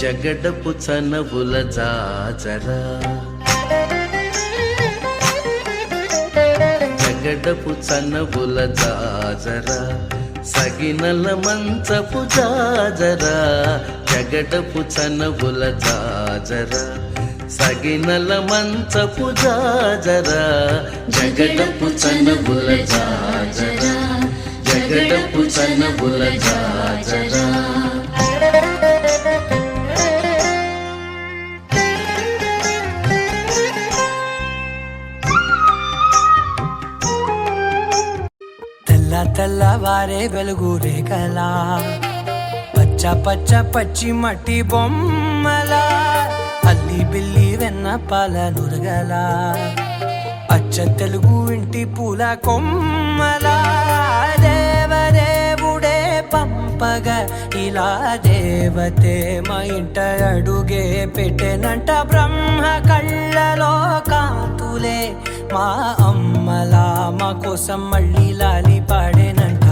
జగడపు చనవుల జాజరా జగడపు చనవుల జాజరా సగినల మంచపు జాజరా జగడపు చనవుల జాజరా సగినల మంచపు జాజరా జగడపు చనవుల జాజరా జగడపు చనవుల జాజరా తెల్లవారే వెలుగు రేఖలా పచ్చ పచ్చ పచ్చి మట్టి బొమ్మలా అల్లి బిల్లి వెన్న పాల నురగలా అచ్చ తెలుగు ఇంటి పూల కొమ్మలా దేవదేవుడే పంపగా ఇలా దేవతే మా ఇంట అడుగే పెట్టెనంట బ్రహ్మ కళ్ళలో కాంతులే మా అమ్మలా మా కోసం మళ్ళీ లాలి పాడేనంట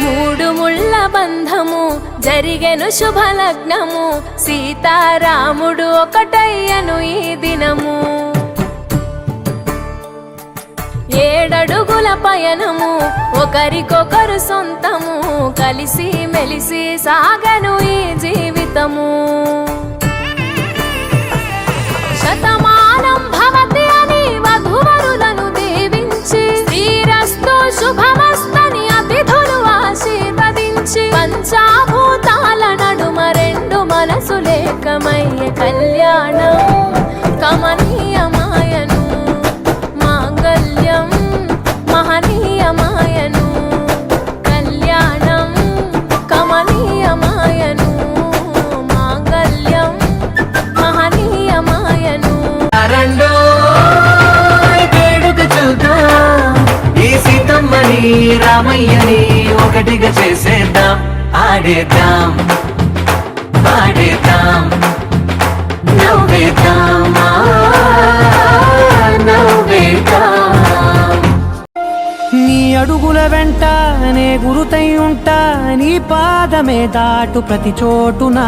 మూడు ముళ్ళ బంధము జరిగెను శుభలగ్నము సీతారాముడు ఒకటయ్యను ఈ దినము ఏడడుగుల పయనము ఒకరికొకరు సొంతము కలిసి మెలిసి సాగను ఈ జీవితము శతమానం భవతి అని వధువరులను దీవించి శ్రీరస్తు శుభమస్తని అతిథులు ఆశీర్వదించి పంచాభూతాల నడుమ రెండు మనసులేకమయ్య కళ్యాణం కమనీయమాయను మహనీయమాయను కళ్యాణం కమనీయమాయను మాంగళ్యం మహనీయమాయను రెండో వేడుక చూద్దాం ఈ సీతమ్మని రామయ్యని ఒకటిగా చేసేద్దాం ఆడేద్దాం పాడేద్దాం నవ్వేద్దాం నవ్వేద్దాం నీ అడుగుల వెంట నే గురుతై ఉంటా నీ పాదమే దాటు ప్రతి చోటున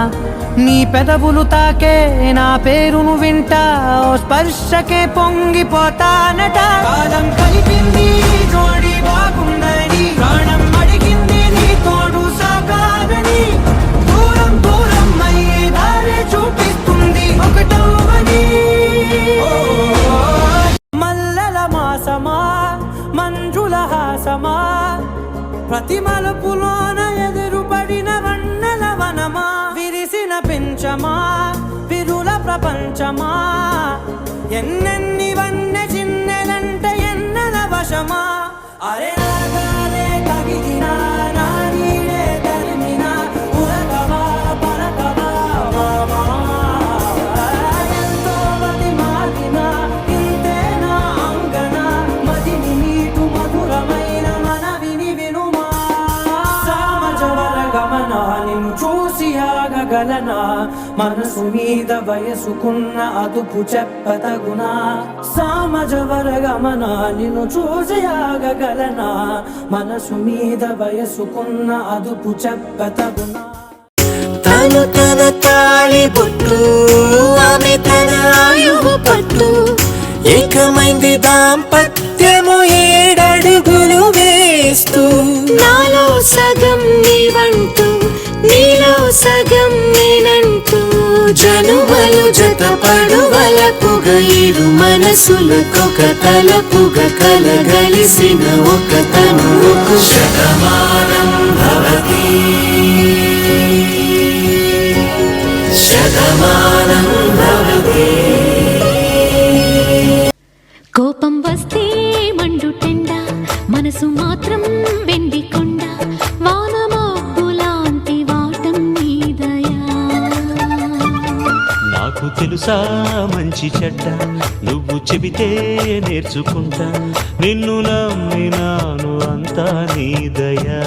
నీ పెదవులు తాకే నా పేరును వింటా ఓ స్పర్శకే పొంగిపోతానట కాలం కలిపింది జోడి బాగుందని ప్రాణం అడిగింది నీ తోడు సాగాలని దూరం దూరం అయ్యే దారి చూపిస్తుంది ఒకటవని మల్లెల మాసమా మంజుల హాసమా ప్రతి మలుపులోన ఎదురుపడిన వన్నెల వనమా విరిసిన పెంచమా విరుల ప్రపంచమా ఎన్నెన్ని వన్నె చిన్నెలంట ఎన్నెల వశమా అరే నాగాలే తగిలినా నా నీడే తరిమినా ఉరకవా పలకవా మామా ఎంతో మతి మారినా ఇంతే నా అంగన మదిని నీటు మధురమైన మనవిని వినుమా సామజవర గమన నిన్ను చూసి ఆగగలనా మనసు మీద వయసుకున్న అదుపు చెప్పతగునా సామజవర గమన నిన్ను చూసి ఆగగలనా మనసు మీద వయసుకున్న అదుపు చెప్పతగునా తను తన తాళి బొట్టు ఆమె తన ఆయువు పట్టు ఏకమైంది దాంపత్యము ఏడడుగులు వేస్తూ నాలో సగం నీవంటూ నీలో సగం నేనంటూ జనుమలు జతపడువలపుగ ఇరు మనసులకొక తలపుగ కలగలిసిన ఒక తనువుకు శతమానం భవతి శతమానం భవతి కోపం వస్తే మండుటెండ మనసు మాత్రం వెండి కొండ వానమబ్బులాంటి వాటం నీదయా నాకు తెలుసా మంచి చెడ్డ నువ్వు చెబితే నేర్చుకుంటా నిన్ను నమ్మినాను అంతా నీ దయా